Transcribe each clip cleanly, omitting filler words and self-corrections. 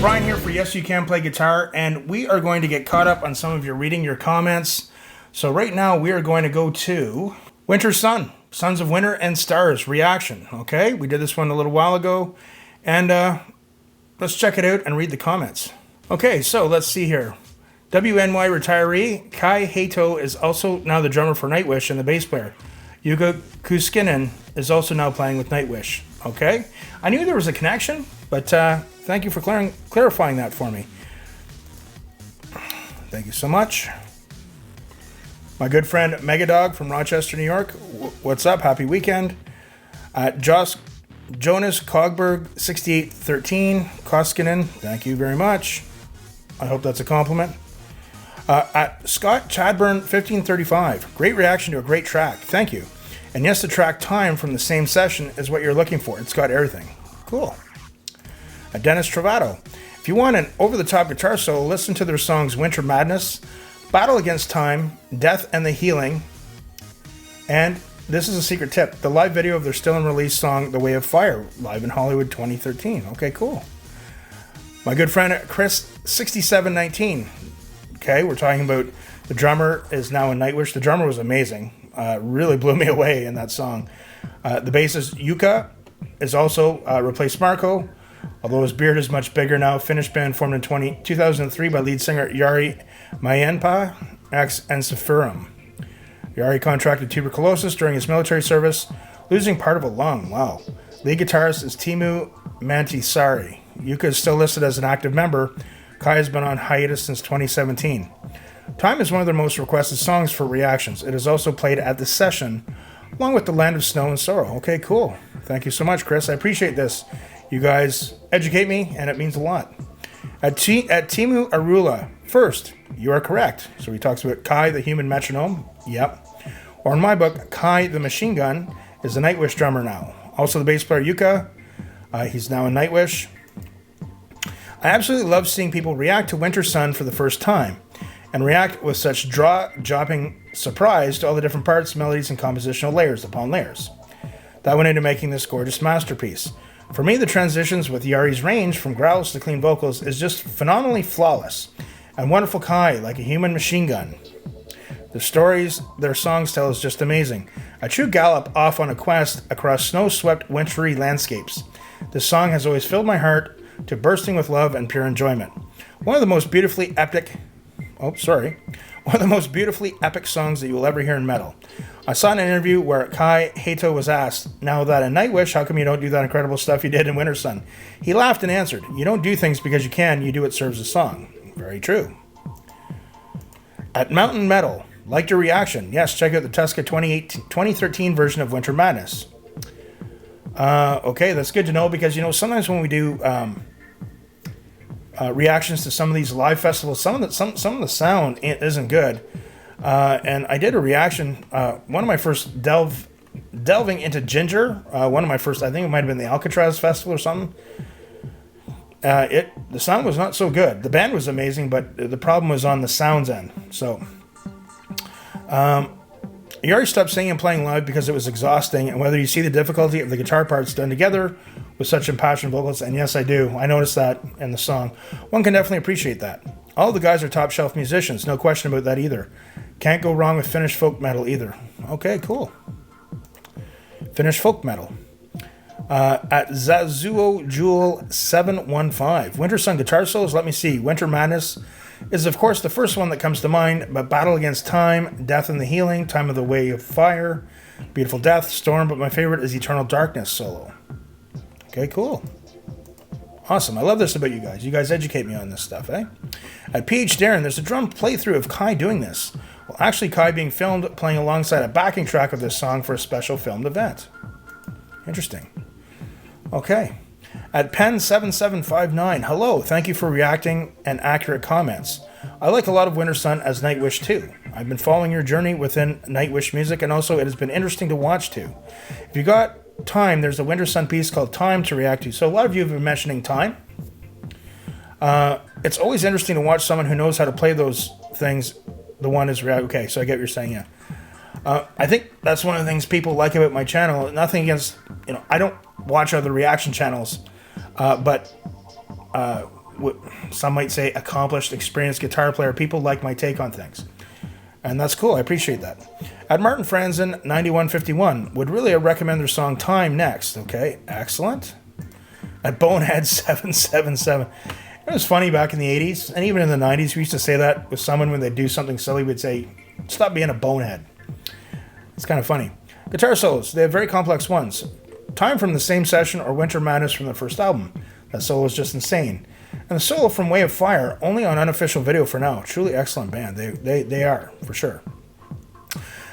Brian here for Yes You Can Play Guitar, and we are going to get caught up on some of your reading your comments. So right now we are going to go to Wintersun, Sons of Winter and Stars reaction. Okay, we did this one a little while ago, and let's check it out and read the comments. Okay, so let's see here. WNY retiree Kai Heito is also now the drummer for Nightwish and the bass player. Yuka Kuskinen is also now playing with Nightwish. Okay, I knew there was a connection, but thank you for clarifying that for me. Thank you so much. My good friend Megadog from Rochester, New York. What's up? Happy weekend. Jonas Cogberg 6813 Koskinen. Thank you very much. I hope that's a compliment. At Scott Chadburn 1535. Great reaction to a great track. Thank you. And yes, the track Time from the same session is what you're looking for. It's got everything. Cool. Dennis Travato. If you want an over-the-top guitar solo, listen to their songs Winter Madness, Battle Against Time, Death and the Healing, and this is a secret tip, the live video of their still-in-release song The Way of Fire, live in Hollywood 2013. Okay, cool. My good friend Chris 6719. Okay, we're talking about the drummer is now in Nightwish. The drummer was amazing. Really blew me away in that song. The bassist Yuka is also replaced Marco, although his beard is much bigger now. Finnish band formed in 2003 by lead singer Jari Mäenpää, ex Ensiferum. Jari contracted tuberculosis during his military service, losing part of a lung. Wow. Lead guitarist is Timu Mantisari. Yuka is still listed as an active member. Kai has been on hiatus since 2017. Time is one of their most requested songs for reactions. It is also played at the session, along with The Land of Snow and Sorrow. Okay, cool. Thank you so much, Chris. I appreciate this. You guys educate me, and it means a lot. At Timu Arula, first, you are correct. So he talks about Kai, the human metronome. Yep. Or in my book, Kai, the machine gun, is the Nightwish drummer now. Also the bass player Yuka. He's now in Nightwish. I absolutely love seeing people react to Wintersun for the first time, and react with such jaw-dropping surprise to all the different parts, melodies, and compositional layers upon layers. That went into making this gorgeous masterpiece. For me, the transitions with Yari's range from growls to clean vocals is just phenomenally flawless, and wonderful Kai, like a human machine gun. The stories their songs tell is just amazing. A true gallop off on a quest across snow-swept wintry landscapes. This song has always filled my heart to bursting with love and pure enjoyment. One of the most beautifully epic songs that you will ever hear in metal. I saw an interview where Kai Heito was asked, now that in Nightwish, how come you don't do that incredible stuff you did in Wintersun? He laughed and answered, you don't do things because you can, you do what serves the song. Very true. At Mountain Metal, liked your reaction. Yes, check out the Tuska 2013 version of Winter Madness. Okay, that's good to know because, you know, sometimes when we do reactions to some of these live festivals, some of the sound isn't good. And I did a reaction, one of my first delving into Ginger, one of my first, I think it might have been the Alcatraz Festival or something. The sound was not so good. The band was amazing, but the problem was on the sounds end. So, Yari stopped singing and playing live because it was exhausting, and whether you see the difficulty of the guitar parts done together with such impassioned vocals, and yes, I do. I noticed that in the song. One can definitely appreciate that. All the guys are top-shelf musicians, no question about that either. Can't go wrong with Finnish folk metal either. Okay, cool. Finnish folk metal. At Zazuo Jewel 715. Wintersun guitar solos, let me see. Winter Madness is, of course, the first one that comes to mind, but Battle Against Time, Death and the Healing, Time of the Way of Fire, Beautiful Death, Storm, but my favorite is Eternal Darkness solo. Okay, cool. Awesome. I love this about you guys. You guys educate me on this stuff, eh? At PH Darren, there's a drum playthrough of Kai doing this. Well, actually, Kai being filmed playing alongside a backing track of this song for a special filmed event. Interesting. Okay. At Pen7759, hello, thank you for reacting and accurate comments. I like a lot of Wintersun as Nightwish too. I've been following your journey within Nightwish music, and also it has been interesting to watch too. If you got time, there's a Wintersun piece called Time to react to. So a lot of you have been mentioning Time. It's always interesting to watch someone who knows how to play those things. The one is react. Okay, so I get what you're saying, yeah. I think that's one of the things people like about my channel. Nothing against, I don't watch other reaction channels, but some might say accomplished, experienced guitar player. People like my take on things. And that's cool. I appreciate that. At Martin Franzen, 9151, would really recommend their song Time next. Okay, excellent. At Bonehead, 777. It was funny back in the 80s, and even in the 90s, we used to say that with someone when they do something silly. We'd say, stop being a bonehead. It's kind of funny. Guitar solos, they have very complex ones. Time from the same session or Winter Madness from the first album. That solo is just insane. And the solo from Way of Fire, only on unofficial video for now. Truly excellent band. They are, for sure.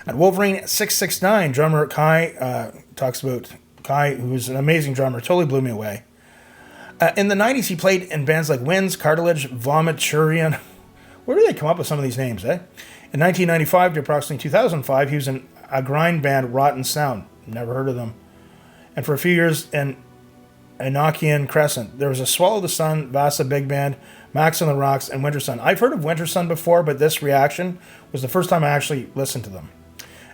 At Wolverine 669, drummer Kai talks about Kai, who's an amazing drummer, totally blew me away. In the 90s, he played in bands like Winds, Cartilage, Vomit, Churian. Where do they come up with some of these names, eh? In 1995 to approximately 2005, he was in a grind band, Rotten Sound. Never heard of them. And for a few years in Enochian Crescent. There was a Swallow the Sun, Vasa Big Band, Max on the Rocks, and Wintersun. I've heard of Wintersun before, but this reaction was the first time I actually listened to them.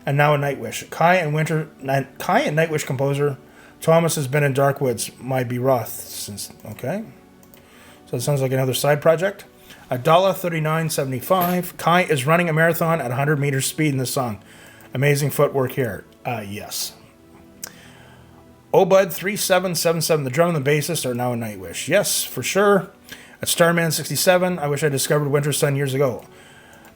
And now a Nightwish. Kai and Nightwish composer Thomas has been in Darkwoods, My Be Roth since. Okay. So it sounds like another side project. Adala 3975. Kai is running a marathon at 100 meters speed in this song. Amazing footwork here. Yes. Obud 3777. The drum and the bassist are now a Nightwish. Yes, for sure. At Starman 67. I wish I discovered Wintersun years ago.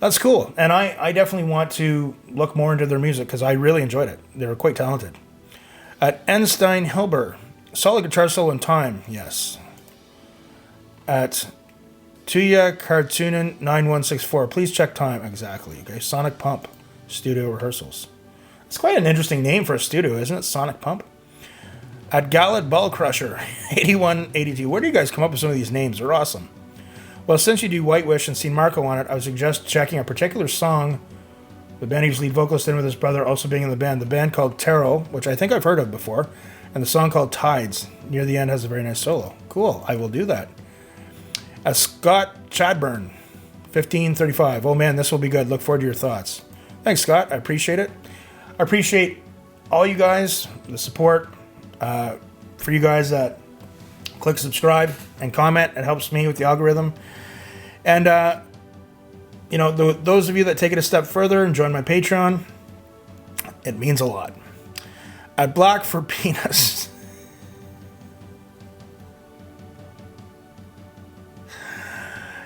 That's cool. And I definitely want to look more into their music because I really enjoyed it. They were quite talented. At Einstein Hilber. Solid guitar solo in Time. Yes. At Tuya Kartunen 9164. Please check Time. Exactly. Okay. Sonic Pump studio rehearsals. It's quite an interesting name for a studio, isn't it? Sonic Pump. At Gallet Ball Crusher 8182. Where do you guys come up with some of these names? They're awesome. Well, since you do White Wish and seen Marco on it, I would suggest checking a particular song. The band he was lead vocalist in with his brother also being in the band. The band called Tarot, which I think I've heard of before. And the song called Tides. Near the end has a very nice solo. Cool. I will do that. At Scott Chadburn 1535. Oh man, this will be good. Look forward to your thoughts. Thanks, Scott. I appreciate it. I appreciate all you guys, the support. For you guys that click subscribe and comment, it helps me with the algorithm. And, those of you that take it a step further and join my Patreon, it means a lot. At Black for Penis.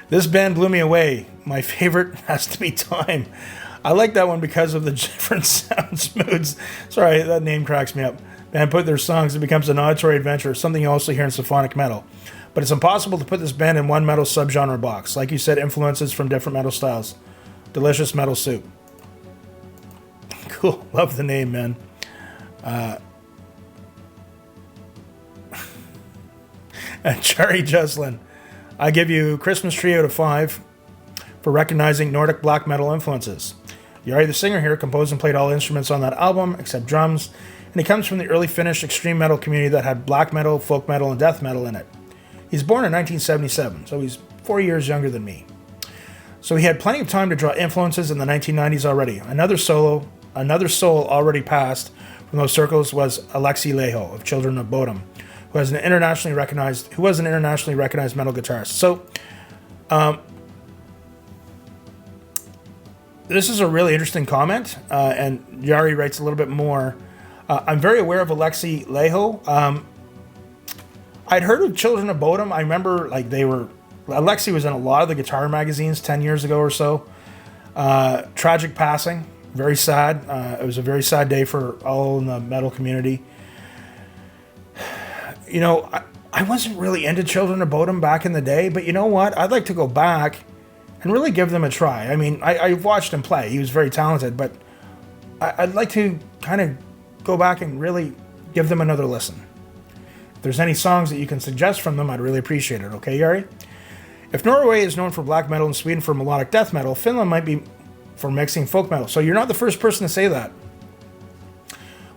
This band blew me away. My favorite has to be Time. I like that one because of the different sounds, moods. Sorry, that name cracks me up. Band put their songs, it becomes an auditory adventure, something you also hear in symphonic metal. But it's impossible to put this band in one metal subgenre box. Like you said, influences from different metal styles. Delicious metal soup. Cool. Love the name, man. And Charlie Joslin. I give you Christmas Tree out of 5 for recognizing Nordic black metal influences. Yari, the singer here, composed and played all instruments on that album, except drums. And he comes from the early Finnish extreme metal community that had black metal, folk metal, and death metal in it. He's born in 1977, so he's 4 years younger than me. So he had plenty of time to draw influences in the 1990s already. Another soul already passed from those circles was Alexei Leho of Children of Bodom, who was an internationally recognized metal guitarist. So, this is a really interesting comment, and Yari writes a little bit more. I'm very aware of Alexei Leho. I'd heard of Children of Bodom. I remember Alexei was in a lot of the guitar magazines 10 years ago or so. Tragic passing. Very sad. It was a very sad day for all in the metal community. I wasn't really into Children of Bodom back in the day, but you know what? I'd like to go back and really give them a try. I mean, I've watched him play. He was very talented, but I'd like to kind of go back and really give them another listen. If there's any songs that you can suggest from them, I'd really appreciate it. Okay, Yari? If Norway is known for black metal and Sweden for melodic death metal, Finland might be for mixing folk metal. So you're not the first person to say that.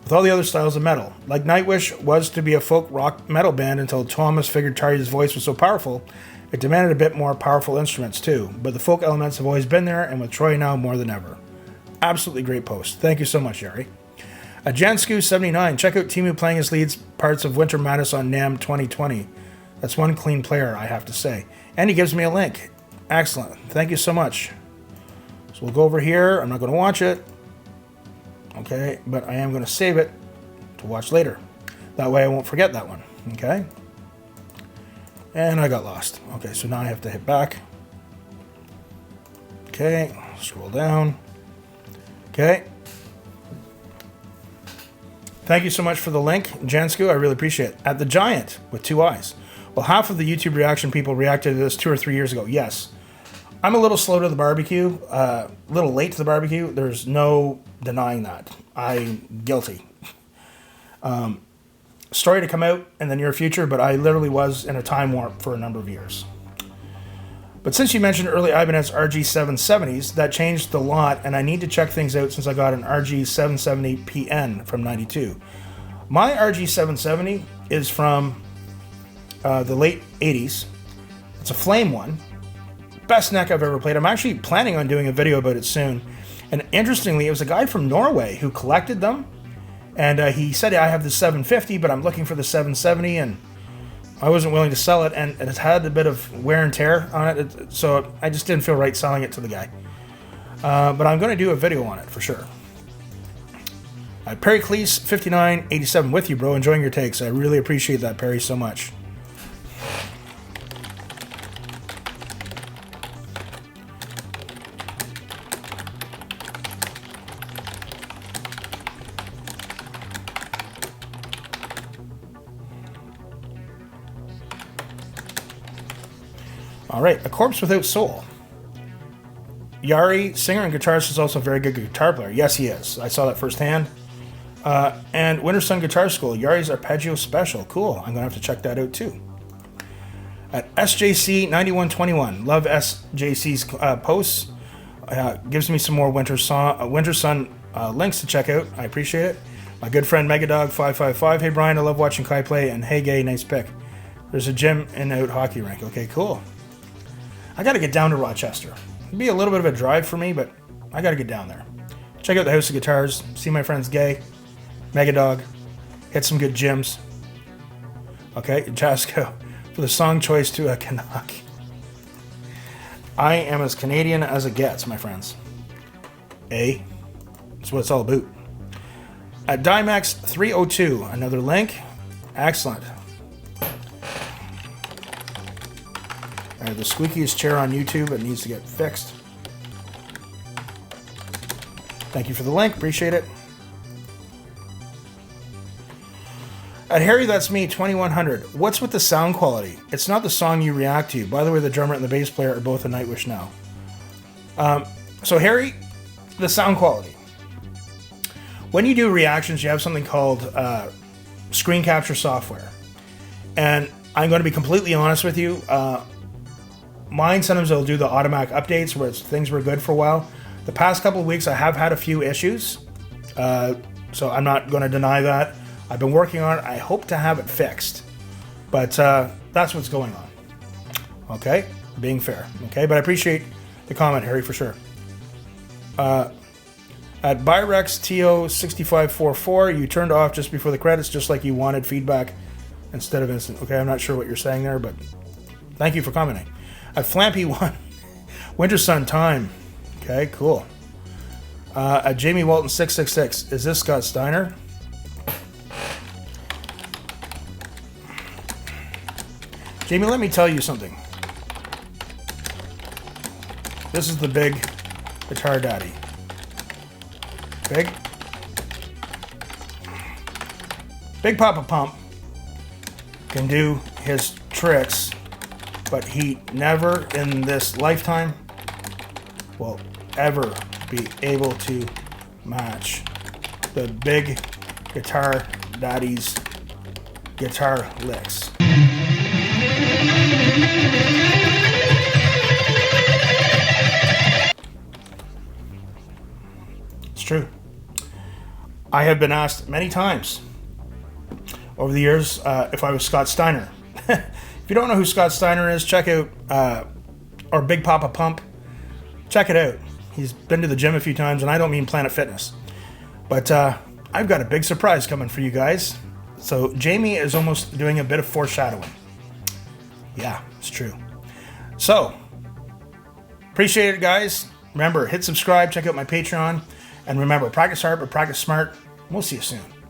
With all the other styles of metal. Like Nightwish was to be a folk rock metal band until Thomas figured Tarja's voice was so powerful, it demanded a bit more powerful instruments too. But the folk elements have always been there, and with Troy now more than ever. Absolutely great post. Thank you so much, Yari. Jansku79, check out Timu playing his leads parts of Winter Madness on NAMM 2020. That's one clean player, I have to say. And he gives me a link. Excellent. Thank you so much. So we'll go over here. I'm not going to watch it. Okay, but I am going to save it to watch later. That way I won't forget that one. Okay. And I got lost. Okay, so now I have to hit back. Okay, scroll down. Okay. Thank you so much for the link, Jansku. I really appreciate it. At the Giant with 2 eyes. Well, half of the YouTube reaction people reacted to this 2 or 3 years ago. Yes. I'm a little slow to the barbecue, a little late to the barbecue. There's no denying that. I'm guilty. Story to come out in the near future, but I literally was in a time warp for a number of years. But since you mentioned early Ibanez RG770s, that changed a lot, and I need to check things out since I got an RG770PN from 92. My RG770 is from the late 80s. It's a flame one. Best neck I've ever played. I'm actually planning on doing a video about it soon. And interestingly, it was a guy from Norway who collected them. And he said, I have the 750, but I'm looking for the 770, and I wasn't willing to sell it, and it's had a bit of wear and tear on it, so I just didn't feel right selling it to the guy. But I'm going to do a video on it for sure. Perry Cleese, 5987 with you, bro. Enjoying your takes. I really appreciate that, Perry, so much. All right, A Corpse Without Soul. Yari, singer and guitarist, is also a very good guitar player. Yes, he is. I saw that firsthand. And Wintersun Guitar School, Yari's Arpeggio Special. Cool. I'm going to have to check that out too. At SJC9121. Love SJC's posts. Gives me some more Wintersun links to check out. I appreciate it. My good friend Megadog555. Hey, Brian, I love watching Kai play. And hey, Gay, nice pick. There's a gym and out hockey rink. Okay, cool. I got to get down to Rochester. It'd be a little bit of a drive for me, but I got to get down there. Check out the House of Guitars. See my friends Gay, Megadog. Hit some good gyms. Okay, Jasco, for the song choice to a Canuck. I am as Canadian as it gets, my friends. That's what it's all about. At Dimax 302, another link. Excellent. I have the squeakiest chair on YouTube. It needs to get fixed. Thank you for the link. Appreciate it. At Harry, that's me, 2100. What's with the sound quality? It's not the song you react to. By the way, the drummer and the bass player are both a Nightwish now. So Harry, the sound quality. When you do reactions, you have something called screen capture software. And I'm going to be completely honest with you. Mine, sometimes it'll do the automatic updates where things were good for a while. The past couple of weeks, I have had a few issues. So I'm not going to deny that. I've been working on it. I hope to have it fixed. But that's what's going on. Okay? Being fair. Okay? But I appreciate the comment, Harry, for sure. At Byrex TO6544, you turned off just before the credits, just like you wanted feedback instead of instant. Okay, I'm not sure what you're saying there, but thank you for commenting. At Flampy1, Wintersun Time. Okay, cool. At Jamie Walton 666, is this Scott Steiner? Jamie, let me tell you something. This is the big guitar daddy. Big Papa Pump can do his tricks, but he never in this lifetime will ever be able to match the big guitar daddy's guitar licks. It's true. I have been asked many times over the years if I was Scott Steiner. If you don't know who Scott Steiner is, check out or Big Papa Pump. Check it out. He's been to the gym a few times, and I don't mean Planet Fitness. But I've got a big surprise coming for you guys. So Jamie is almost doing a bit of foreshadowing. Yeah, it's true. So, appreciate it, guys. Remember, hit subscribe, check out my Patreon, and remember, practice hard, but practice smart. We'll see you soon.